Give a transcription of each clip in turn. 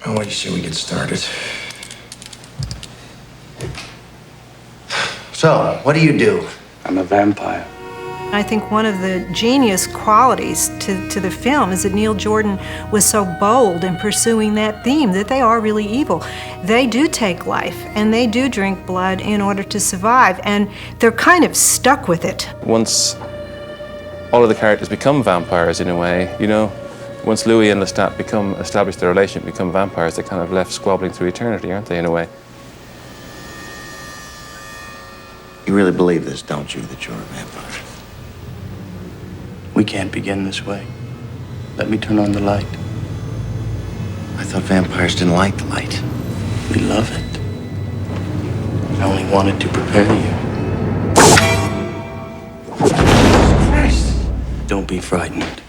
Well, what do you say we get started? So, what do? I'm a vampire. I think one of the genius qualities to the film is that Neil Jordan was so bold in pursuing that theme, that they are really evil. They do take life, and they do drink blood in order to survive, and they're kind of stuck with it. Once all of the characters become vampires in a way, you know, once Louis and Lestat establish their relationship, become vampires, they're kind of left squabbling through eternity, aren't they, in a way? You really believe this, don't you, that you're a vampire? We can't begin this way. Let me turn on the light. I thought vampires didn't like the light. We love it. I only wanted to prepare you. Christ! Don't be frightened.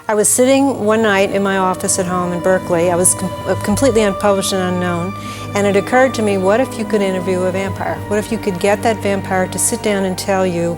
I was sitting one night in my office at home in Berkeley. I was completely unpublished and unknown, and it occurred to me, what if you could interview a vampire? What if you could get that vampire to sit down and tell you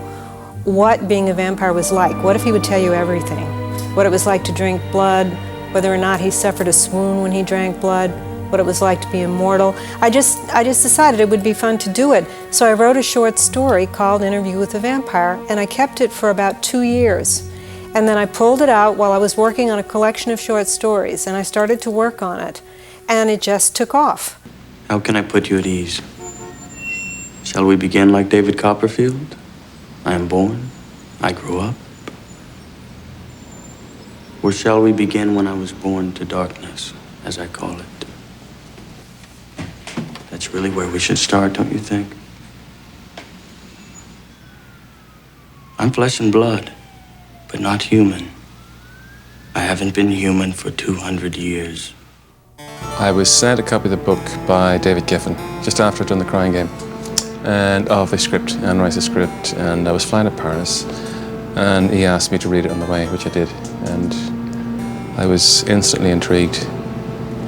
what being a vampire was like? What if he would tell you everything? What it was like to drink blood, whether or not he suffered a swoon when he drank blood, what it was like to be immortal. I just decided it would be fun to do it. So I wrote a short story called Interview with a Vampire, and I kept it for about 2 years. And then I pulled it out while I was working on a collection of short stories, and I started to work on it, and it just took off. How can I put you at ease? Shall we begin like David Copperfield? I am born, I grew up. Or shall we begin when I was born to darkness, as I call it? That's really where we should start, don't you think? I'm flesh and blood, but not human. I haven't been human for 200 years. I was sent a copy of the book by David Giffen just after I'd done The Crying Game, and of the script, Anne Rice's script, and I was flying to Paris, and he asked me to read it on the way, which I did, and I was instantly intrigued,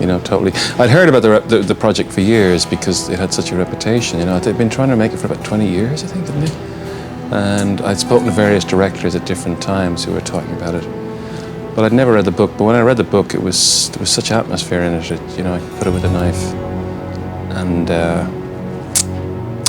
you know, totally. I'd heard about the project for years because it had such a reputation, you know. They'd been trying to make it for about 20 years, I think, didn't they? And I'd spoken to various directors at different times who were talking about it. But I'd never read the book, but when I read the book, there was such atmosphere in it, you know, I could put it with a knife. And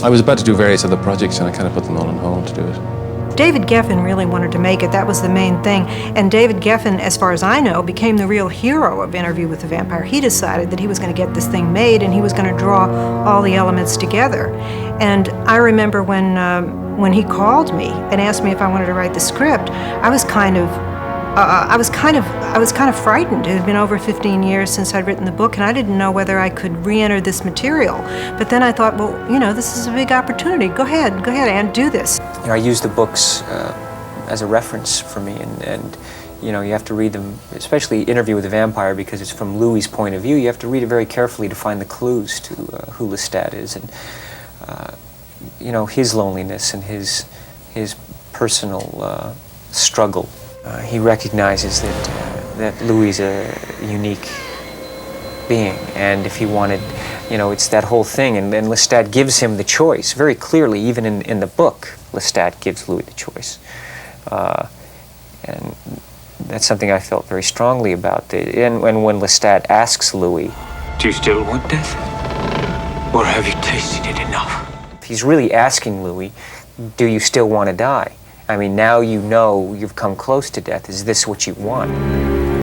I was about to do various other projects, and I kind of put them all on hold to do it. David Geffen really wanted to make it. That was the main thing. And David Geffen, as far as I know, became the real hero of Interview with the Vampire. He decided that he was going to get this thing made, and he was going to draw all the elements together. And I remember when he called me and asked me if I wanted to write the script, I was kind of frightened. It had been over 15 years since I'd written the book, and I didn't know whether I could re-enter this material. But then I thought, well, you know, this is a big opportunity. Go ahead, Anne, do this. You know, I use the books as a reference for me, and you know, you have to read them, especially Interview with a Vampire, because it's from Louis' point of view. You have to read it very carefully to find the clues to who Lestat is, and you know, his loneliness and his personal struggle. He recognizes that Louis is a unique being, and if he wanted, you know, it's that whole thing, and then Lestat gives him the choice very clearly. Even in the book, Lestat gives Louis the choice, and that's something I felt very strongly about. And when Lestat asks Louis, "Do you still want death, or have you tasted it enough?" He's really asking Louis, "Do you still want to die? I mean, now you know you've come close to death. Is this what you want?"